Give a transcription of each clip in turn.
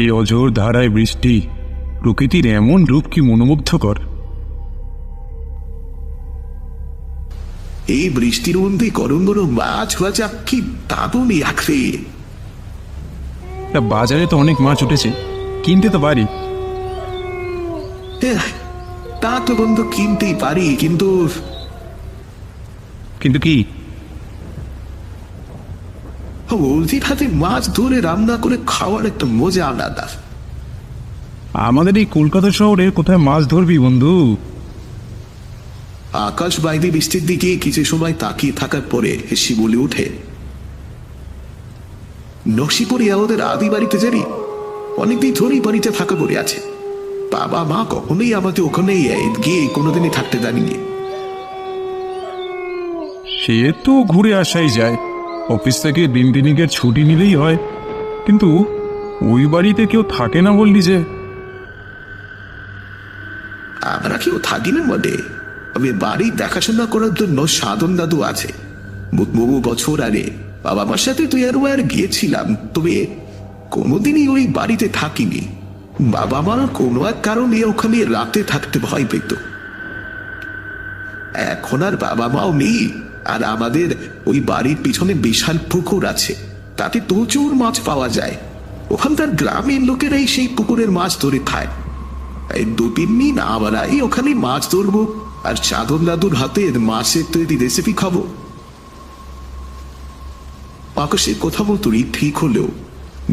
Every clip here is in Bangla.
এই অঝোর ধারায় বৃষ্টি, প্রকৃতির এমন রূপ কি মনোমুগ্ধকর। এই বৃষ্টির মধ্যে গরম গরম মাছ ভাজা কি দারুণ লাগবে। বাজারে তো অনেক মাছ উঠেছে, কিনতে তো পারি। তা তো বন্ধু কিনতেই পারি, কিন্তু কিন্তু কি? ওদের হাতে মাছ ধরে রান্না করে খাওয়ার একটা মজা আলাদা। আমাদের এই কলকাতা শহরে কোথায় মাছ ধরবি বন্ধু? আকাশ বাইরে বৃষ্টির দিকে কিছু সময় তাকিয়ে থাকার পরে হেসে বলে ওঠে, নকশিপুরে আমাদের আদি বাড়িতে জানি অনেকদিন ধরেই বাড়িতে থাকা পড়ে আছে। বাবা মা কখনোই আমাকে ওখানে গিয়ে কোনোদিনই থাকতে দেননি। সে তো ঘুরে আসাই যায়, অফিস থেকে দিন দিনিকের ছুটি নিলেই হয়। কিন্তু ওই বাড়িতে কেউ থাকে না বললি যে? আমরা কেউ থাকি না বটে, তবে বাড়ি দেখাশোনা করার জন্য সাধন দাদু আছে। বহু বছর আগে বাবা মার সাথে তুই আর গিয়েছিলাম, তবে কোনোদিনই ওই বাড়িতে থাকিনি। বাবা মার কোনো এক কারণে ওখানে রাতে থাকতে ভয় পেত। এখন আর বাবা মাও নেই, আর আমাদের ওই বাড়ির পিছনে বিশাল পুকুর আছে, তাতে প্রচুর মাছ পাওয়া যায়। ওখানকার গ্রামের লোকেরাই সেই পুকুরের মাছ ধরে খায়। এই 2-3 দিন আমরাই ওখানে মাছ ধরবো আর সাধন দাদুর হাতের মাছের তৈরি রেসিপি খাবো। আকাশের কথা মতোই ঠিক হলেও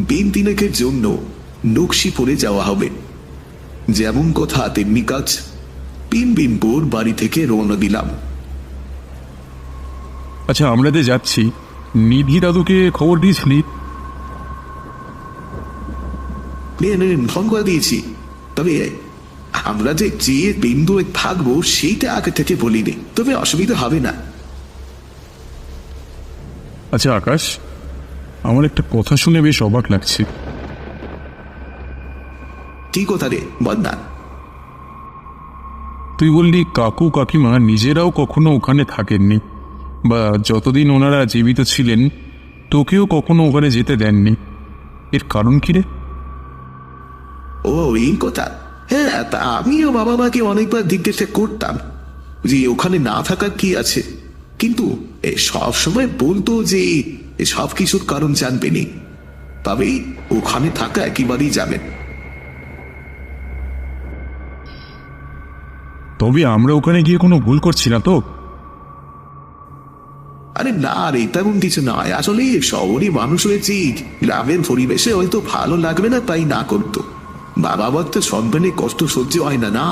দিন দিনেকের জন্য নকশিপুরে যাওয়া হবে। যেমন কথা তেমনি কাজ। পিনবিনপুর বাড়ি থেকে রওনা দিলাম। আচ্ছা, আমরা যে যাচ্ছি, নিধি দাদুকে খবর দিয়েছিলি? ফোন করে দিয়েছি, তবে আমরা যে বিন্দু থাকবো সেইটা আগে থেকে বলিনি, তবে অসুবিধা হবে না। আচ্ছা আকাশ, আমার একটা কথা শুনে বেশ অবাক লাগছে। কি কথা রে, বল না। তুই বললি কাকু কাকিমা নিজেরাও কখনো ওখানে থাকেননি, বা যতদিন ওনারা জীবিত ছিলেন তোকেও কখনো ওখানে যেতে দেননি। এর কারণ কি রে? ও এই কথা, হ্যাঁ, তা আমিও বাবা মাকে অনেকবার জিজ্ঞাসা করতাম যে ওখানে না থাকার কি আছে, কিন্তু সব সময় বলতো যে সব কিছুর কারণ জানবেনি, তবে ওখানে থাকা একেবারেই যাবেন। তবে আমরা ওখানে গিয়ে কোনো ভুল করছি না তো? আরে না রে, তেমন কিছু নয়। আসলে শহরে মানুষ হয়েছি, গ্রামের পরিবেশে হয়তো ভালো লাগবে না তাই না করতো। বাবা মা তো সন্তানের কষ্ট সহ্য হয় না। না,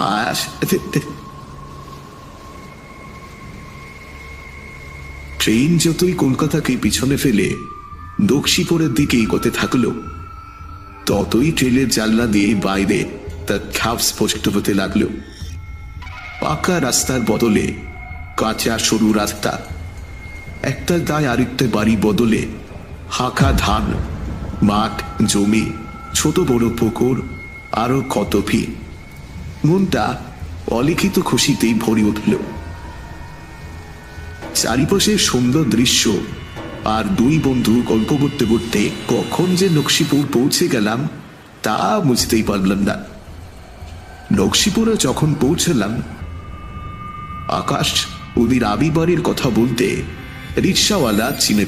ট্রেন যতই কলকাতাকে পিছনে ফেলে নকশিপুরের দিকে এগোতে থাকলো, ততই ট্রেনের জানলা দিয়ে বাইরে তার ছাপ স্পষ্ট হতে লাগলো। পাকা রাস্তার বদলে কাঁচা সরু রাস্তা, একটা দায় আরেকটা বাড়ি বদলে হাঁকা ধান, মাঠ, জমি, ছোট বড় পুকুর, আরো কত ভিড়। মনটা অলিখিত খুশিতেই ভরে উঠল। চারিপাশে সুন্দর দৃশ্য, আর দুই বন্ধু গল্প করতে করতে কখন যে নকশিপুর পৌঁছে গেলাম তা বুঝতেই পারলাম না। নকশিপুরে যখন পৌঁছলাম, আকাশ ওদের আবি বাড়ির কথা বলতে রিক্সাওয়ালা চিনে।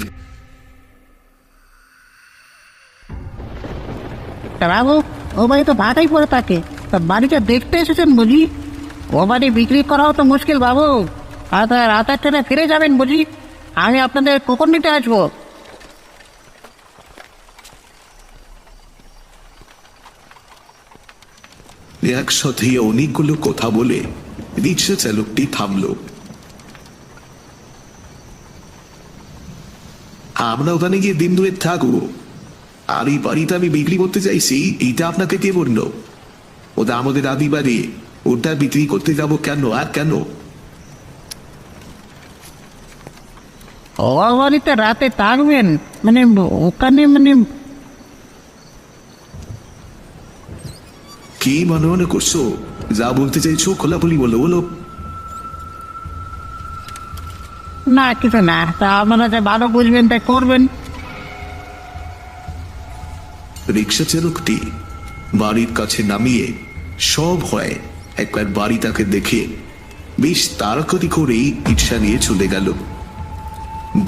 বাবু, ও বাড়ি তো ভাটাই পড়ে থাকে, তা বাড়িটা দেখতে এসেছেন বুঝি? ও বাড়ি বিক্রি করাও তো মুশকিল বাবু, আর রাতের ট্রেনে ফিরে যাবেন বুঝি? আমি আপনাদের কুকুর নিতে আসবো। একসাথে অনেকগুলো কথা বলে রিক্সা চালকটি থামল। আমরা ওখানে গিয়ে দিন দুয়েক থাকবো, আর এই বাড়িটা আমি বিক্রি করতে চাইছি, এইটা আপনাকে কে বললো? ওটা আমাদের আদি বাড়ি, ওটা বিক্রি করতে যাবো কেন? আর কেন? ও বাড়িতে রাতে থাকবেন মানে ওখানে মানে? কি মনে মনে করছো? যা বলতে চাইছো খোলাখুলি বলো, বলো। না কিছু না, তা আপনারা যে ভালো বুঝবেন তাই করবেন। রিক্সা চালকটি বাড়ির কাছে নামিয়ে সব হয় একবার বাড়িটাকে দেখে বেশ তাড়াতাড়ি করেই রিক্সা নিয়ে চলে গেল।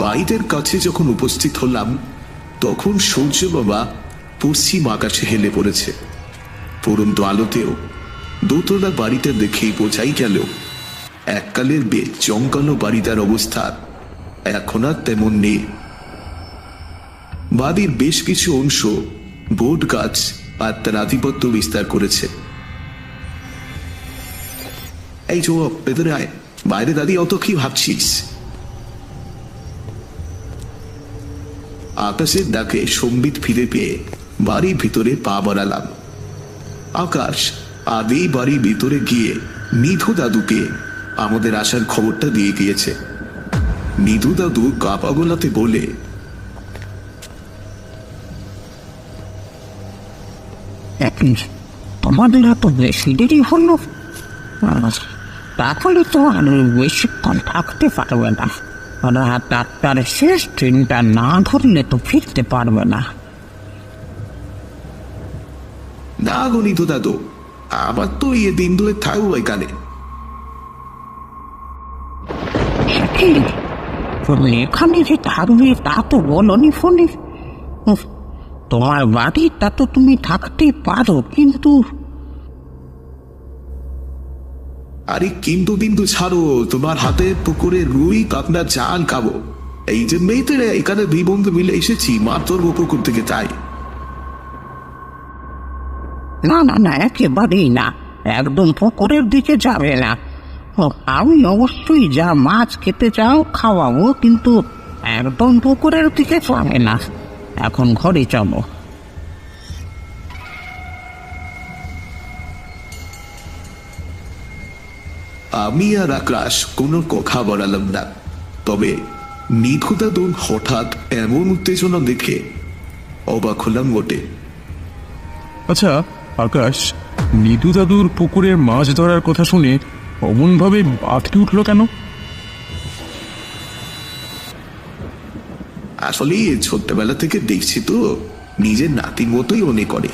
বাড়িটার কাছে যখন উপস্থিত হলাম তখন সূর্য বাবা পশ্চিম আকাশে হেলে পড়েছে। পরন্ত আলোতেও দোতলা বাড়িটা দেখেই বোঝাই গেল এককালের বেশ জমকালো বাড়িটার অবস্থা এখন আর তেমন নেই। বাড়ির বেশ কিছু অংশ বট গাছ আর তার আধিপত্য বিস্তার করেছে। এই চো ভেতরে আয়, বাইরে দাঁড়িয়ে অত কি ভাবছিস? আকাশের ডাকে সম্বিত ফিরে পেয়ে বাড়ির ভিতরে পা বাড়ালাম। আকাশ আদি বাড়ির ভিতরে গিয়ে নিধু দাদুকে আমাদের আসার খবরটা দিয়ে গিয়েছে। নিধু দাদু কাপা গলাতে বলে, তোমাদের এত বেশি দেরি হলো, তাহলে তো আর বেশিক্ষণ থাকতে পারবে না। রাত 8টার শেষ ট্রেনটা না ধরলে তো ফিরতে পারবে না। না গো নিধু দাদু, আমার তো দিন ধরে থাকবো এখানে। তুমি এখানে যে থাকবে তা তো বলনি ফোনে। তোমার বাড়িটা তো তুমি থাকতে পারো, কিন্তু আরে কিন্তু কিন্তু ছাড়ো, তোমার হাতে পুকুরে রুই কাতলা জাল খাবো। এই যে মেয়েদের এখানে দুই বন্ধু মিলে এসেছি মাছ ধরবো পুকুর থেকে, তাই। না না না, একেবারেই না, একদম পুকুরের দিকে যাবে না। আমি অবশ্যই যা মাছ খেতে চাও খাওয়াবো, কিন্তু একদম পুকুরের দিকে যাবে না। এখন ঘরে যাবো। আমি আর আকাশ কোনো কথা বাড়ালাম না, তবে নিধু দাদুর হঠাৎ এমন উত্তেজনা দেখে অবাক হলাম বটে। আচ্ছা আকাশ, নিধু দাদুর পুকুরের মাছ ধরার কথা শুনে অমনভাবে আটকে উঠলো কেন? আসলে ছোট্টবেলা থেকে দেখছি তো নিজের নাতির মতোই মনে করে।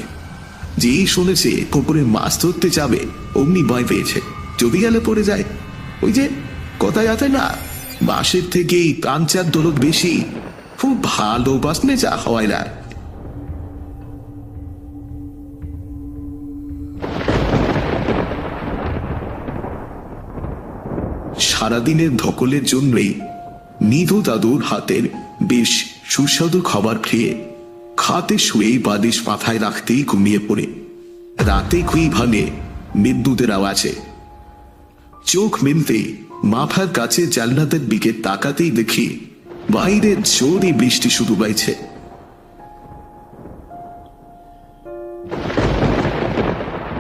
যেই শুনেছে পুকুরে মাছ ধরতে যাবে অমনি ভয় পেয়েছে, যদি গেলে পড়ে যায়। ওই যে কথায় আছে না, বাঁশের থেকেই কাঞ্চার দরদ বেশি, খুব ভালোবাসলে যা হয় না। সারাদিনের ধকলের জন্যই নিধু দাদুর হাতের বেশ সুস্বাদু খাবার খেয়ে খাতে শুয়ে বালিশ মাথায় রাখতেই ঘুমিয়ে পড়ে রাতে খুই ভাঙে বিদ্যুতের আওয়াজে। চোখ মেলতেই মাথার কাছে জানলাতের দিকে তাকাতেই দেখি বাইরে জোরে বৃষ্টি শুরু হয়েছে।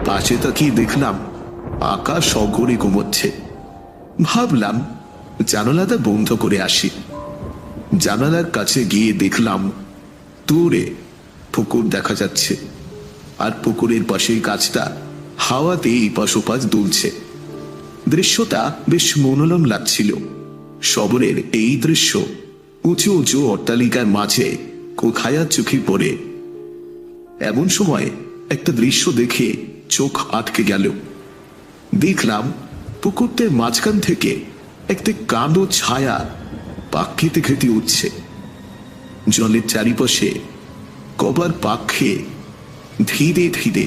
পাশে তাকিয়ে দেখলাম আকাশ অঘরে ঘুমোচ্ছে। ভাবলাম জানালাটা বন্ধ করে আসি। জানালার কাছে গিয়ে দেখলাম দূরে পুকুর দেখা যাচ্ছে, আর পুকুরের পাশের গাছটা হাওয়াতে এপাশ ওপাশ দুলছে। দৃশ্যটা বেশ মনোরম লাগছিল। শহরের এই দৃশ্য উঁচু উঁচু অট্টালিকার মাঝে কোথায় চোখে পড়ে। এমন সময় একটা দৃশ্য দেখে চোখ আটকে গেল। দেখলাম পুকুরটার মাঝখান থেকে একটা কালো ছায়া পাক খেতে খেতে উঠছে। জলের চারিপাশে কবার পাক খেয়ে ধীরে ধীরে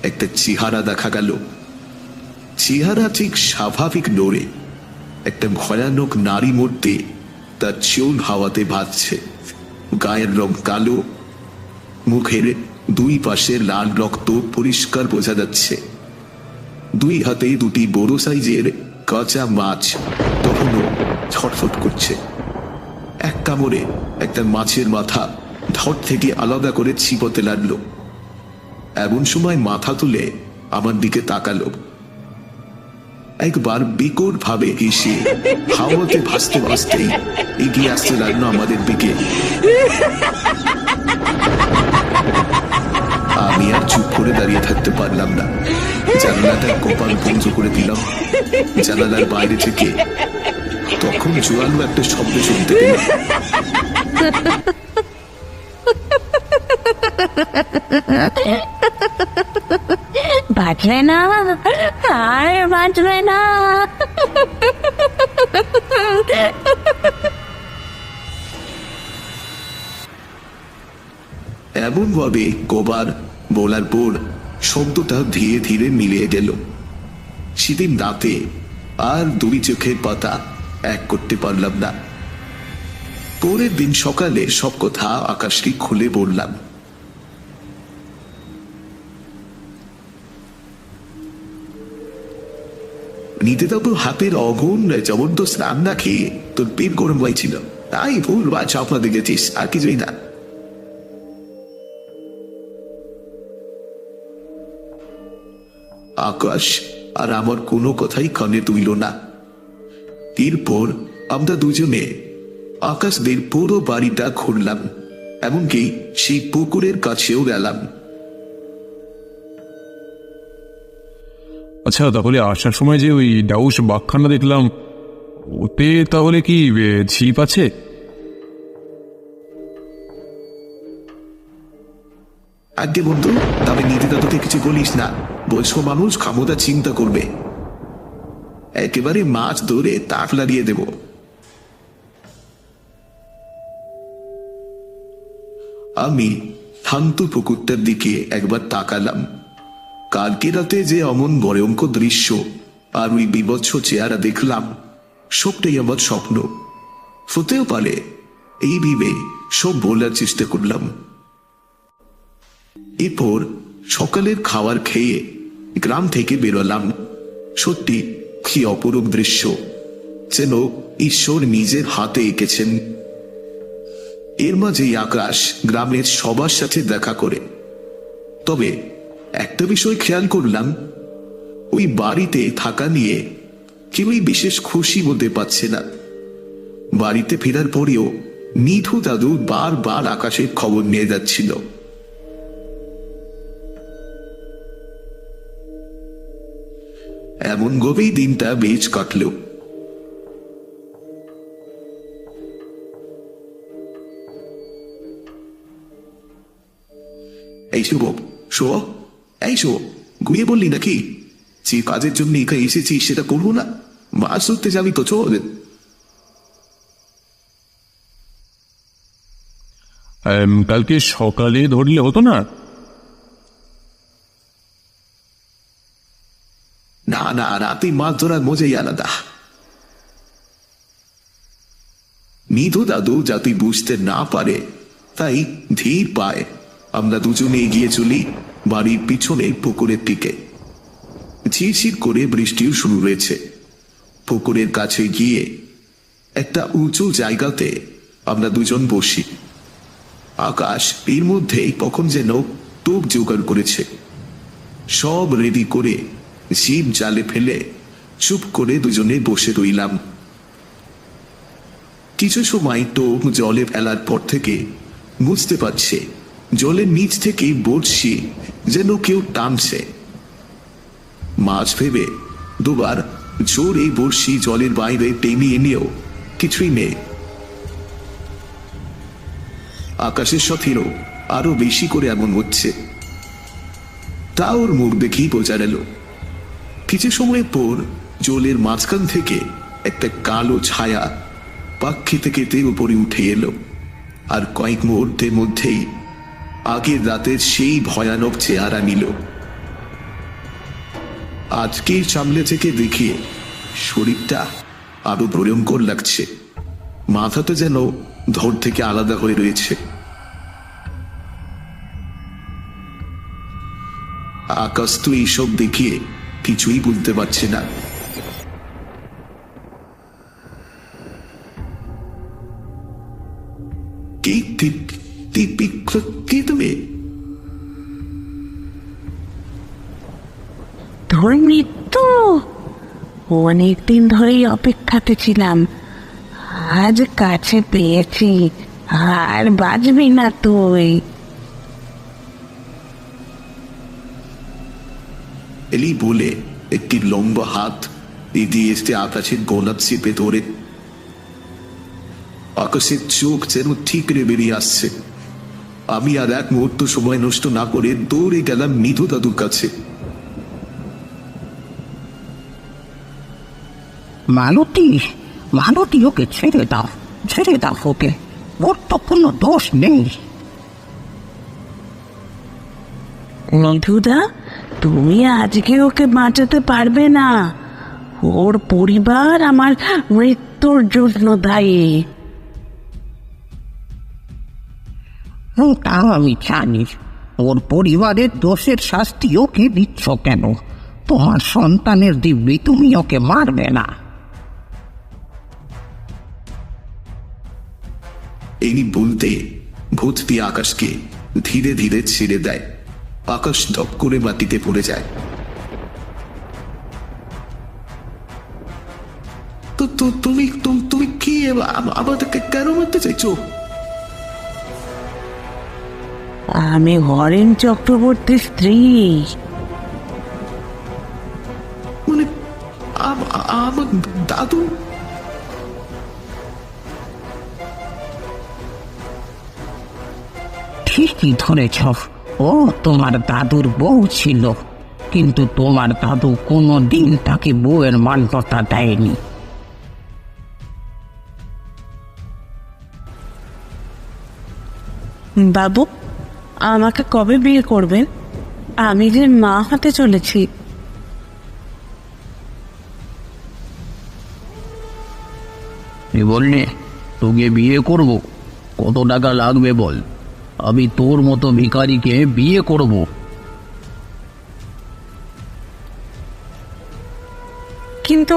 একটা চেহারা দেখা গেল। চেহারা ঠিক স্বাভাবিক নড়ে, একটা ভয়ানক নারী মূর্তি তার চুল হাওয়াতে ভাসছে। গায়ের রং কালো, মুখের দুই পাশে লাল রক্ত পরিষ্কার বোঝা যাচ্ছে। দুই হাতে দুটি বড় সাইজের কাঁচা মাছ তখনও ছটফট করছে। এক কামড়ে একটা মাছের মাথা ধর থেকে আলাদা করে ছিপতে লাগলো। এমন সময় মাথা তুলে আমার দিকে তাকালো। একবার বিকট ভাবে হেসে হাওয়াতে ভাসতে ভাসতেই এগিয়ে আসতে লাগলো আমাদের দিকে। আমি আর চুপ করে দাঁড়িয়ে থাকতে পারলাম না। জানালাটা কপাল বন্ধ করে দিলাম। জানালার বাইরে থেকে তখন জোরালো একটা শব্দ শুনতে পেলাম। বাঁচবে না, আর বাঁচবে না। এমন ভাবে কবার বলার পর শব্দটা ধীরে ধীরে মিলিয়ে গেল। সেদিন রাতে আর দুই চোখের পাতা এক করতে পারলাম না। পরের দিন সকালে সব কথা আকাশকে খুলে বললাম। নিতে তো হাতের অগুন জবরদস্ত রান্না খেয়ে তোর পেট গরম হয়েছিল, তাই ভুল বা চাপা দেখেছিস, আর কিছুই না। আকাশ আর আমার কোনো কথাই কানে তুইল না। এরপর আমরা দুজনে আকাশদের পুরো বাড়িটা ঘুরলাম, এমনকি সেই পুকুরের কাছেও গেলাম। আচ্ছা, তাহলে আসার সময় যে ওই ডাউস বাঘখানা দেখলাম, ওতে তাহলে কি ছিপ আছে? আগে বন্ধু, তবে নীতি দাদুকে কিছু বলিস না, বয়স্ক মানুষ ক্ষমতা চিন্তা করবে। একেবারে মাছ ধরে তাক লাগিয়ে দেব। আমি শান্ত পুকুরটার দিকে একবার তাকালাম। কালকে রাতে যে অমন ভয়ঙ্কর দৃশ্য আর ওই বিভৎস চেহারা দেখলাম, সবটাই আমার স্বপ্ন হতেও পারে, এই ভেবে সব বলার চেষ্টা করলাম। এরপর সকালের খাবার খেয়ে গ্রাম থেকে বেরোলাম। সত্যি কি অপরূপ দৃশ্য, যেন ঈশ্বর নিজের হাতে এঁকেছেন। এর মাঝেই আকাশ গ্রামের সবার সাথে দেখা করে। তবে একটা বিষয় খেয়াল করলাম, ওই বাড়িতে থাকা নিয়ে কেউই বিশেষ খুশি হতে পারছে না। বাড়িতে ফেরার পরেও নিধু দাদু বারবার আকাশের খবর নিয়ে যাচ্ছিল। এমন ভাবেই দিনটা বেশ কাটল। এই শুভ, শো, এই শো, ঘুমিয়ে বললি নাকি? যে কাজের জন্য এখানে এসেছি সেটা করবো না? মাছ ধরতে যাবি তো চল। কালকে সকালে ধরলে হতো না? না না, রাতে মাছ ধরার মজাই আলাদা। নিধু দাদু যাতে বুঝতে না পারে তাই ধীর পায় আমরা দুজনে এগিয়ে চলি বাড়ির পিছনে পুকুরের দিকে। ঝিরঝির করে বৃষ্টিও শুরু হয়েছে। পুকুরের কাছে গিয়ে একটা উঁচু জায়গাতে আমরা দুজন বসি। আকাশ এর মধ্যেই কখন যেন টোপ জোগাড় করেছে। সব রেডি করে ছিপ জালে ফেলে চুপ করে দুজনে বসে রইলাম। কিছু সময় টোপ জলে ফেলার পর থেকে বুঝতে পারছে জলের নিচ থেকে বড়শি যেন কেউ টানছে। মাছ ভেবে দুবার জোরে বড়শি জলের বাইরে টেনে এনেও কিছুই নেই। আকাশের সাথেও আরো বেশি করে এমন হচ্ছে, তা ওর মুখ দেখেই বোঝা গেল। কিছু সময় পর জলের মাঝখান থেকে একটা কালো ছায়া পাক খেতে খেতে উপরে উঠে এলো, আর কয়েক মুহূর্তের মধ্যেই আগের রাতের সেই ভয়ানক চেহারা নিল। আজকে সামনে থেকে দেখে শরীরটা আরো ভয়ঙ্কর লাগছে। মাথাটা যেন ধর থেকে আলাদা হয়ে রয়েছে। আকাশ তো এইসব দেখিয়ে কিছুই বুঝতে পারছে না। কে তুমি? ধর্মী তো অনেকদিন ধরেই অপেক্ষাতে ছিলাম, আজ কাছে পেয়েছি, আর বাঁচবি না তুই। এলি বলে একটি লম্বা হাত এগিয়ে এসে আকাশের গোলাপ চেপে ধরে। আকাশের চোখ যেন ঠিকরে বেরিয়ে আসছে। আমি আর এক মুহূর্ত সময় নষ্ট না করে দৌড়ে গেলাম নিধু দাদুর কাছে। মালতী, মালতী, ওকে ছেড়ে দাও, ছেড়ে দাও ওকে, ওর তো কোনো দোষ নেই। মধুদা, তুমি আজকে ওকে বাঁচাতে পারবে না। ওর পরিবার আমার মৃত্যুর জন্য দায়ী। তা আমি জানি, ওর পরিবারের দোষের শাস্তি ওকে দিচ্ছ কেন? তোমার সন্তানের দিব্যি তুমি ওকে মারবে না। এই বলতে ভূতটি আকাশকে ধীরে ধীরে ছেড়ে দেয়। আকাশ ধপ করে মাটিতে পড়ে যায়। তো তো তুমি তুমি কি আমাদেরকে কেন মারতে চাইছো? আমি হরেন চক্রবর্তীর স্ত্রী। মানে আমার দাদু? ঠিকই ধরেছ, ও তোমার দাদুর বউ ছিল, কিন্তু তোমার দাদু কোনো দিন তাকে বউয়ের মান্যতা দেয়নি। বাবু, আমাকে কবে বিয়ে করবেন? আমি যে মা হতে চলেছি। বললে তোকে বিয়ে করব? কত টাকা লাগবে বল, আমি তোর মতো ভিখারিকে বিয়ে করব। কিন্তু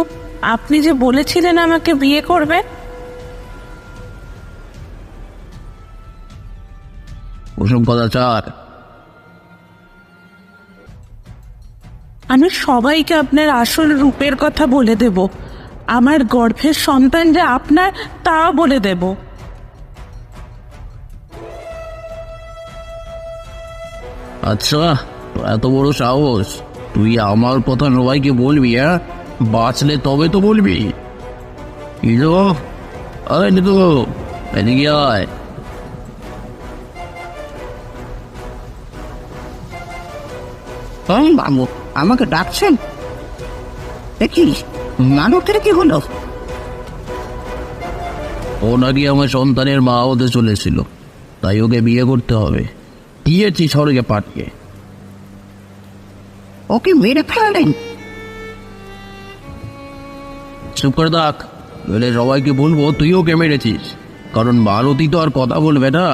আপনি যে বলেছিলেন আমাকে বিয়ে করবেন। ওসব কথা চার। আমি সবাইকে আপনার আসল রূপের কথা বলে দেব। আমার গর্ভের সন্তান যে আপনার, তা বলে দেব। আচ্ছা, এত বড় সাহস? তুই আমার কথা সবাইকে বলবি? হ্যাঁ, বাঁচলে তবে তো বলবি। ইদো, আরে নিতু, এদিকে আয়। বাবু, আমাকে ডাকছেন? দেখি মানবের কি হলো? ও নাকি আমার সন্তানের মা হতে চলেছিল, তাই ওকে বিয়ে করতে হবে। দিয়েছি স্বর্গে পাঠিয়ে। ওকে মেরে ফেললেন? চুপ করে থাক, বলে সবাইকে বলবো তুই ওকে মেরেছিস। কারণ মালতী তো আর কথা বলবে না,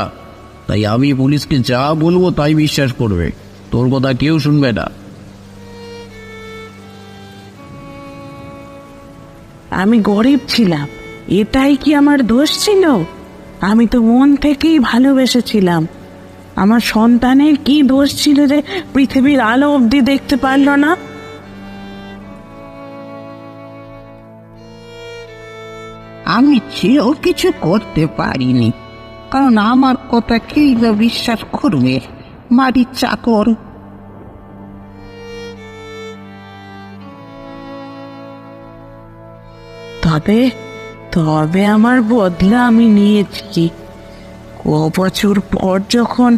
তাই আমি পুলিশকে যা বলবো তাই বিশ্বাস করবে, তোর কথা কেউ শুনবে না। আমি গরিব ছিলাম, এটাই কি আমার দোষ ছিল? আমি তো মন থেকেই ভালোবেসেছিলাম। আমার সন্তানের কি দোষ ছিল যে পৃথিবীর আলো অবধি দেখতে পারলো না? আমি চেয়েও কিছু করতে পারিনি, কারণ আমার কথা কেই বা বিশ্বাস করবে? বাড়ির চাকর। তবে তবে আমার বদলা আমি নিয়েছি। ক বছর পর যখন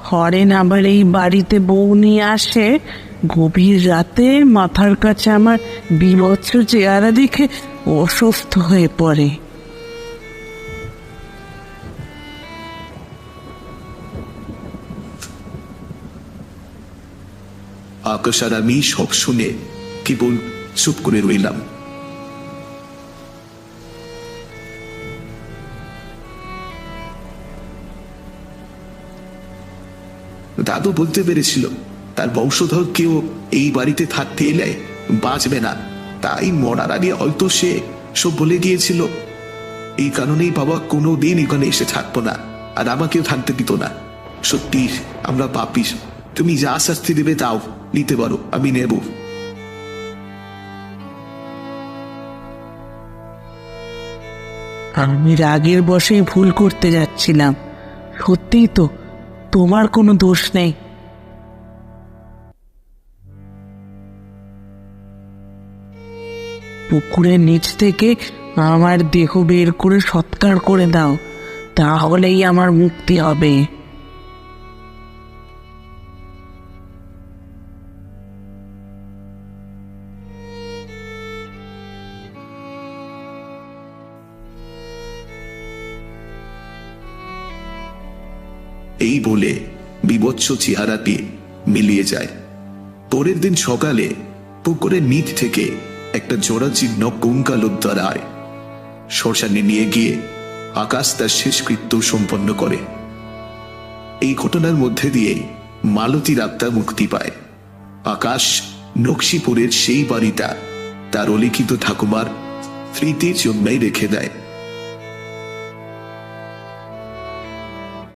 হরেন আবার এই বাড়িতে বউ নিয়ে আসে, গভীর রাতে মাথার কাছে আমার বীভৎস চেহারা দেখে অসুস্থ হয়ে পড়ে। আকাশ আর আমি সব শুনে কেবল চুপ করে রইলাম। দাদু বলতে পেরেছিল তার বংশধর কেউ এই বাড়িতে থাকতে এলে বাঁচবে না, তাই মরার আগে হয়তো সে সব বলে গিয়েছিল। এই কারণেই বাবা কোনো দিন এখানে এসে থাকবো না, আর আমাকেও থাকতে দিত না। সত্যি আমরা পাপী। তুমি যা শাস্তি দেবে তাও নিতে পারো, আমি নেব। আমি রাগের বশে ভুল করতে যাচ্ছিলাম। সত্যিই তো তোমার কোনো দোষ নেই। পুকুরের নিচ থেকে আমার দেহ বের করে সৎকার করে দাও, তাহলেই আমার মুক্তি হবে। এই বলে বিভৎস চেহারাটি মিলিয়ে যায়। পরের দিন সকালে পুকুরের নিচ থেকে একটা জরাজীর্ণ কঙ্কাল উদ্ধার হয়। শ্মশানে নিয়ে গিয়ে আকাশ তার শেষকৃত্য সম্পন্ন করে। এই ঘটনার মধ্যে দিয়ে মালতীর আত্মা মুক্তি পায়। আকাশ নকশিপুরের সেই বাড়িটা তার অলিখিত ঠাকুমার স্মৃতির জন্যই রেখে দেয়।